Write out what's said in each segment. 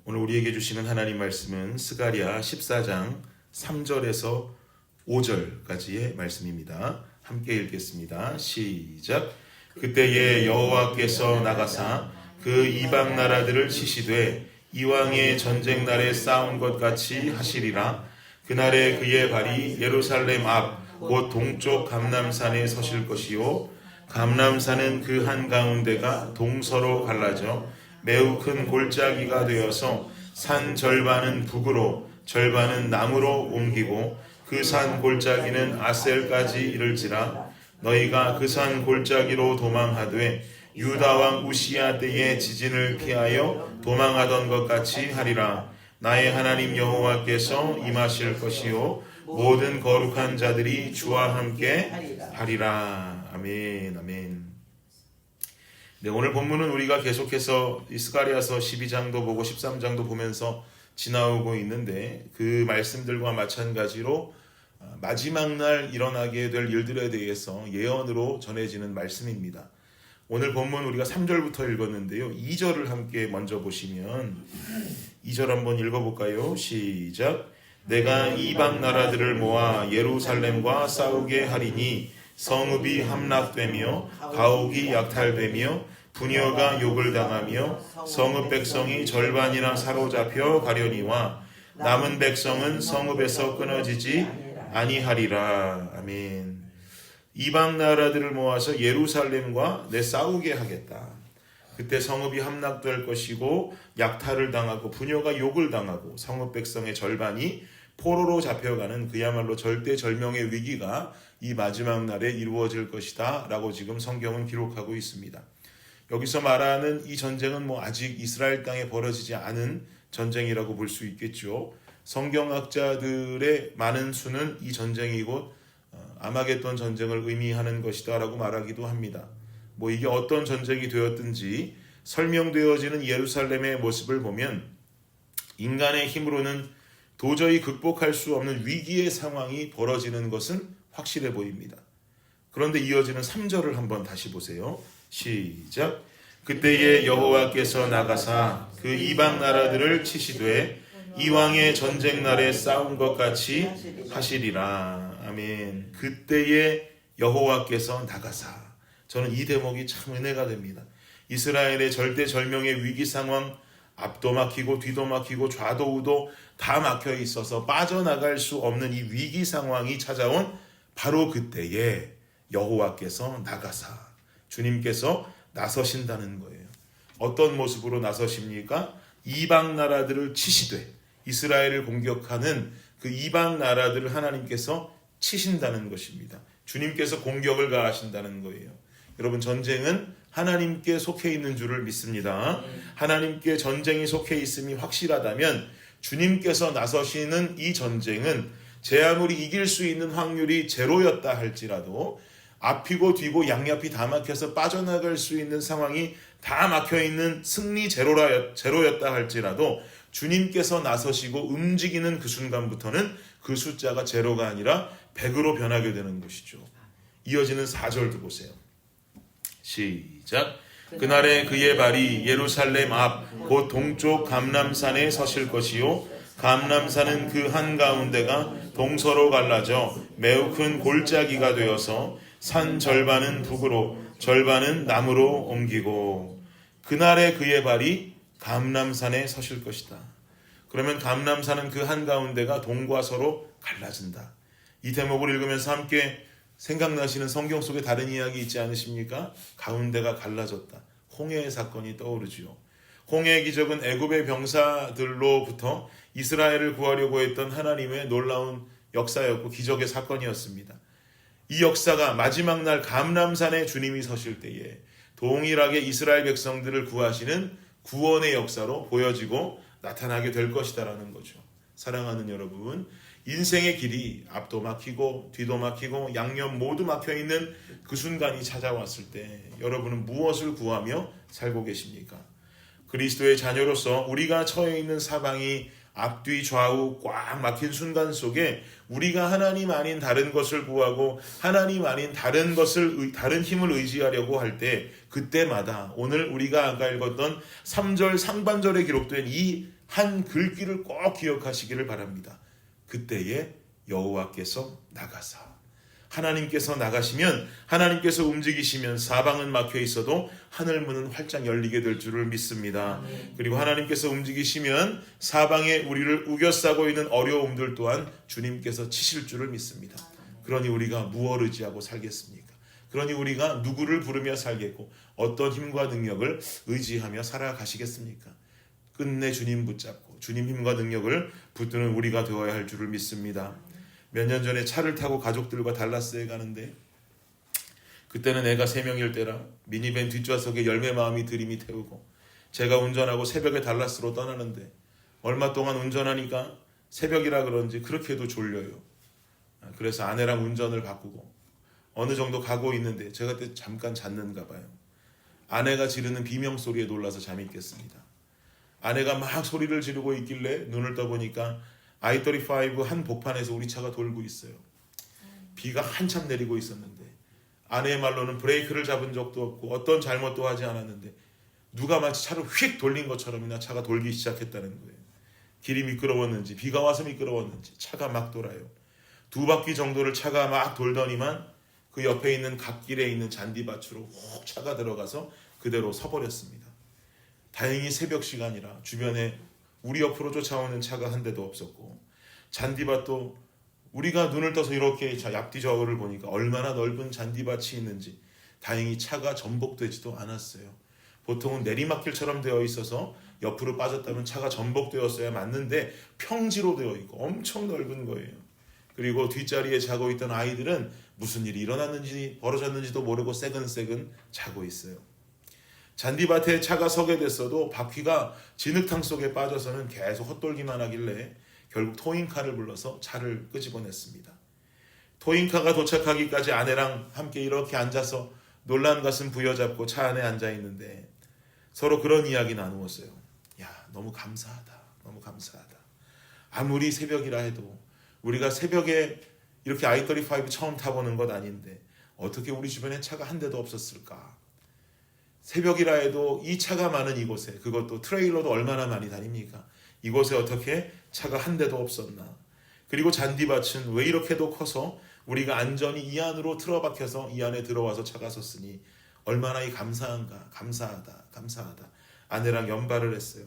오늘 우리에게 주시는 하나님 말씀은 스가랴 14장 3절에서 5절까지의 말씀입니다. 함께 읽겠습니다. 시작. 그때에 여호와께서 나가사 그 이방 나라들을 치시되 이왕의 전쟁 날에 싸운 것 같이 하시리라. 그날에 그의 발이 예루살렘 앞 곧 동쪽 감람산에 서실 것이요 감람산은 그 한가운데가 동서로 갈라져 매우 큰 골짜기가 되어서 산 절반은 북으로 절반은 남으로 옮기고 그 산 골짜기는 아셀까지 이를지라. 너희가 그 산 골짜기로 도망하되 유다 왕 우시야 때의 지진을 피하여 도망하던 것 같이 하리라. 나의 하나님 여호와께서 임하실 것이요 모든 거룩한 자들이 주와 함께 하리라. 아멘. 아멘. 네, 오늘 본문은 우리가 계속해서 스가랴서 12장도 보고 13장도 보면서 지나오고 있는데 그 말씀들과 마찬가지로 마지막 날 일어나게 될 일들에 대해서 예언으로 전해지는 말씀입니다. 오늘 본문 우리가 3절부터 읽었는데요. 2절을 함께 먼저 보시면 2절 한번 읽어볼까요? 시작. 내가 이방 나라들을 모아 예루살렘과 싸우게 하리니 성읍이 함락되며 가옥이 약탈되며 부녀가 욕을 당하며 성읍 백성이 절반이나 사로잡혀 가려니와 남은 백성은 성읍에서 끊어지지 아니하리라. 아멘. 이방 나라들을 모아서 예루살렘과 싸우게 하겠다. 그때 성읍이 함락될 것이고 약탈을 당하고 부녀가 욕을 당하고 성읍 백성의 절반이 포로로 잡혀가는 그야말로 절대절명의 위기가 이 마지막 날에 이루어질 것이다 라고 지금 성경은 기록하고 있습니다. 여기서 말하는 이 전쟁은 아직 이스라엘 땅에 벌어지지 않은 전쟁이라고 볼 수 있겠죠. 성경학자들의 많은 수는 이 전쟁이 곧 아마겟돈 전쟁을 의미하는 것이다 라고 말하기도 합니다. 이게 어떤 전쟁이 되었든지 설명되어지는 예루살렘의 모습을 보면 인간의 힘으로는 도저히 극복할 수 없는 위기의 상황이 벌어지는 것은 확실해 보입니다. 그런데 이어지는 3절을 한번 다시 보세요. 시작. 그때에 여호와께서 나가사 그 이방 나라들을 치시되 이왕의 전쟁 날에 싸운 것 같이 하시리라. 아멘. 그때에 여호와께서 나가사. 저는 이 대목이 참 은혜가 됩니다. 이스라엘의 절대절명의 위기 상황, 앞도 막히고 뒤도 막히고 좌도 우도 다 막혀 있어서 빠져나갈 수 없는 이 위기 상황이 찾아온 바로 그때에 여호와께서 나가사, 주님께서 나서신다는 거예요. 어떤 모습으로 나서십니까? 이방 나라들을 치시되, 이스라엘을 공격하는 그 이방 나라들을 하나님께서 치신다는 것입니다. 주님께서 공격을 가하신다는 거예요. 여러분, 전쟁은 하나님께 속해 있는 줄을 믿습니다. 하나님께 전쟁이 속해 있음이 확실하다면 주님께서 나서시는 이 전쟁은 제 아무리 이길 수 있는 확률이 제로였다 할지라도 앞이고 뒤고 양옆이 다 막혀서 빠져나갈 수 있는 상황이 다 막혀있는 승리 제로였다 할지라도 주님께서 나서시고 움직이는 그 순간부터는 그 숫자가 제로가 아니라 100으로 변하게 되는 것이죠. 이어지는 4절도 보세요. 시작. 그날에 그의 발이 예루살렘 앞 곧 동쪽 감람산에 서실 것이요 감람산은 그 한가운데가 동서로 갈라져 매우 큰 골짜기가 되어서 산 절반은 북으로 절반은 남으로 옮기고 그날에 그의 발이 감람산에 서실 것이다. 그러면 감람산은 그 한가운데가 동과 서로 갈라진다. 이 대목을 읽으면서 함께 생각나시는 성경 속에 다른 이야기 있지 않으십니까? 가운데가 갈라졌다. 홍해의 사건이 떠오르지요. 홍해의 기적은 애굽의 병사들로부터 이스라엘을 구하려고 했던 하나님의 놀라운 역사였고 기적의 사건이었습니다. 이 역사가 마지막 날 감람산에 주님이 서실 때에 동일하게 이스라엘 백성들을 구하시는 구원의 역사로 보여지고 나타나게 될 것이다라는 거죠. 사랑하는 여러분, 인생의 길이 앞도 막히고 뒤도 막히고 양옆 모두 막혀있는 그 순간이 찾아왔을 때 여러분은 무엇을 구하며 살고 계십니까? 그리스도의 자녀로서 우리가 처해 있는 사방이 앞뒤 좌우 꽉 막힌 순간 속에 우리가 하나님 아닌 다른 것을 구하고 하나님 아닌 다른 힘을 의지하려고 할 때 그때마다 오늘 우리가 아까 읽었던 3절 상반절에 기록된 이 한 글귀를 꼭 기억하시기를 바랍니다. 그때에 여호와께서 나가사. 하나님께서 나가시면, 하나님께서 움직이시면 사방은 막혀 있어도 하늘 문은 활짝 열리게 될 줄을 믿습니다. 그리고 하나님께서 움직이시면 사방에 우리를 우겨싸고 있는 어려움들 또한 주님께서 치실 줄을 믿습니다. 그러니 우리가 무엇을 의지하고 살겠습니까? 그러니 우리가 누구를 부르며 살겠고 어떤 힘과 능력을 의지하며 살아가시겠습니까? 끝내 주님 붙잡고 주님 힘과 능력을 붙드는 우리가 되어야 할 줄을 믿습니다. 몇 년 전에 차를 타고 가족들과 달라스에 가는데, 그때는 애가 3명일 때라 미니밴 뒷좌석에 열매 마음이 들이미 태우고 제가 운전하고 새벽에 달라스로 떠나는데, 얼마 동안 운전하니까 새벽이라 그런지 그렇게도 졸려요. 그래서 아내랑 운전을 바꾸고 어느 정도 가고 있는데 제가 그때 잠깐 잤는가 봐요. 아내가 지르는 비명소리에 놀라서 잠이 깼습니다. 아내가 막 소리를 지르고 있길래 눈을 떠보니까 I-35 한 복판에서 우리 차가 돌고 있어요. 비가 한참 내리고 있었는데 아내의 말로는 브레이크를 잡은 적도 없고 어떤 잘못도 하지 않았는데 누가 마치 차를 휙 돌린 것처럼이나 차가 돌기 시작했다는 거예요. 길이 미끄러웠는지 비가 와서 미끄러웠는지 차가 막 돌아요. 2바퀴 정도를 차가 막 돌더니만 그 옆에 있는 갓길에 있는 잔디밭으로 훅 차가 들어가서 그대로 서버렸습니다. 다행히 새벽 시간이라 주변에 우리 옆으로 쫓아오는 차가 한 대도 없었고, 잔디밭도 우리가 눈을 떠서 이렇게 앞뒤 좌우를 보니까 얼마나 넓은 잔디밭이 있는지 다행히 차가 전복되지도 않았어요. 보통은 내리막길처럼 되어 있어서 옆으로 빠졌다면 차가 전복되었어야 맞는데 평지로 되어 있고 엄청 넓은 거예요. 그리고 뒷자리에 자고 있던 아이들은 무슨 일이 일어났는지 벌어졌는지도 모르고 새근새근 자고 있어요. 잔디밭에 차가 서게 됐어도 바퀴가 진흙탕 속에 빠져서는 계속 헛돌기만 하길래 결국 토잉카를 불러서 차를 끄집어냈습니다. 토잉카가 도착하기까지 아내랑 함께 이렇게 앉아서 놀란 가슴 부여잡고 차 안에 앉아 있는데 서로 그런 이야기 나누었어요. 야, 너무 감사하다. 너무 감사하다. 아무리 새벽이라 해도 우리가 새벽에 이렇게 I-35 처음 타보는 것 아닌데 어떻게 우리 주변에 차가 한 대도 없었을까? 새벽이라 해도 이 차가 많은 이곳에, 그것도 트레일러도 얼마나 많이 다닙니까? 이곳에 어떻게 차가 한 대도 없었나? 그리고 잔디밭은 왜 이렇게도 커서 우리가 안전히 이 안으로 틀어박혀서 이 안에 들어와서 차가 섰으니 얼마나 이 감사한가? 감사하다, 감사하다. 아내랑 연발을 했어요.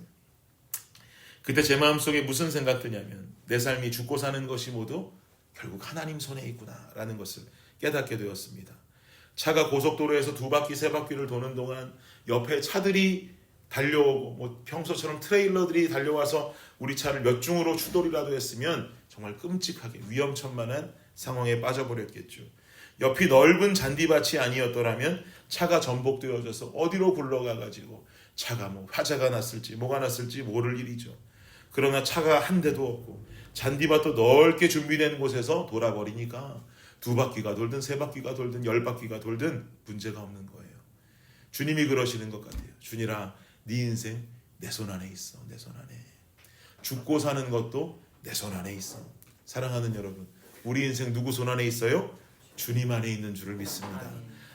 그때 제 마음속에 무슨 생각 드냐면 내 삶이 죽고 사는 것이 모두 결국 하나님 손에 있구나 라는 것을 깨닫게 되었습니다. 차가 고속도로에서 2바퀴, 3바퀴를 도는 동안 옆에 차들이 달려오고 평소처럼 트레일러들이 달려와서 우리 차를 몇 중으로 추돌이라도 했으면 정말 끔찍하게 위험천만한 상황에 빠져버렸겠죠. 옆이 넓은 잔디밭이 아니었더라면 차가 전복되어져서 어디로 굴러가가지고 차가 화재가 났을지 뭐가 났을지 모를 일이죠. 그러나 차가 한 대도 없고 잔디밭도 넓게 준비된 곳에서 돌아버리니까 2바퀴가 돌든 3바퀴가 돌든 10바퀴가 돌든 문제가 없는 거예요. 주님이 그러시는 것 같아요. 주님아, 네 인생 내 손 안에 있어. 내 손 안에. 죽고 사는 것도 내 손 안에 있어. 사랑하는 여러분, 우리 인생 누구 손 안에 있어요? 주님 안에 있는 줄을 믿습니다.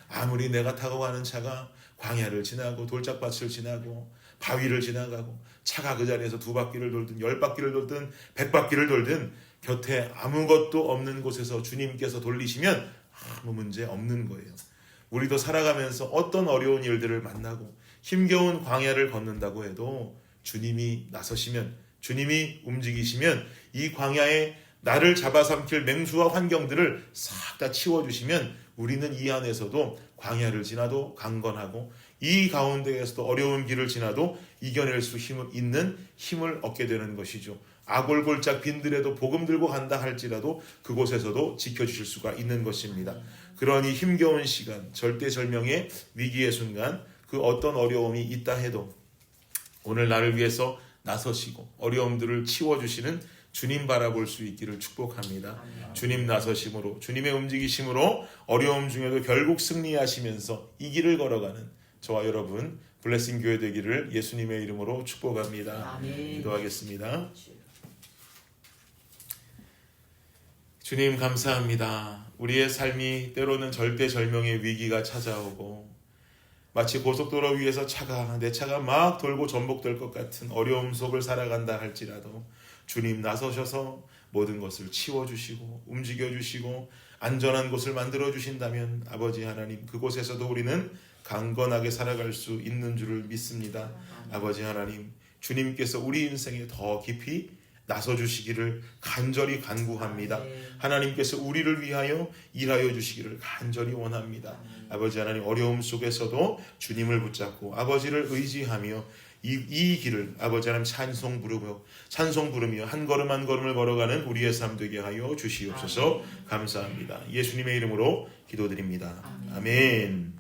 아무리 내가 타고 가는 차가 광야를 지나고 돌짝밭을 지나고 바위를 지나가고 차가 그 자리에서 2바퀴를 돌든 10바퀴를 돌든 100바퀴를 돌든 곁에 아무것도 없는 곳에서 주님께서 돌리시면 아무 문제 없는 거예요. 우리도 살아가면서 어떤 어려운 일들을 만나고 힘겨운 광야를 걷는다고 해도 주님이 나서시면, 주님이 움직이시면 이 광야에 나를 잡아삼킬 맹수와 환경들을 싹 다 치워주시면 우리는 이 안에서도 광야를 지나도 강건하고 이 가운데에서도 어려운 길을 지나도 이겨낼 수 있는 힘을 얻게 되는 것이죠. 아골골짝 빈들에도 복음 들고 간다 할지라도 그곳에서도 지켜주실 수가 있는 것입니다. 그러니 힘겨운 시간, 절대절명의 위기의 순간, 그 어떤 어려움이 있다 해도 오늘 나를 위해서 나서시고 어려움들을 치워주시는 주님 바라볼 수 있기를 축복합니다. 주님 나서심으로, 주님의 움직이심으로 어려움 중에도 결국 승리하시면서 이 길을 걸어가는 저와 여러분 블레싱 교회 되기를 예수님의 이름으로 축복합니다. 아멘. 기도하겠습니다. 주님 감사합니다. 우리의 삶이 때로는 절대절명의 위기가 찾아오고 마치 고속도로 위에서 내 차가 막 돌고 전복될 것 같은 어려움 속을 살아간다 할지라도 주님 나서셔서 모든 것을 치워주시고 움직여주시고 안전한 곳을 만들어주신다면 아버지 하나님, 그곳에서도 우리는 강건하게 살아갈 수 있는 줄을 믿습니다. 아버지 하나님, 주님께서 우리 인생에 더 깊이 나서주시기를 간절히 간구합니다. 하나님께서 우리를 위하여 일하여 주시기를 간절히 원합니다. 아버지 하나님, 어려움 속에서도 주님을 붙잡고 아버지를 의지하며 이 길을 아버지 하나님 찬송 부르며 한 걸음 한 걸음을 걸어가는 우리의 삶 되게 하여 주시옵소서. 감사합니다. 예수님의 이름으로 기도드립니다. 아멘.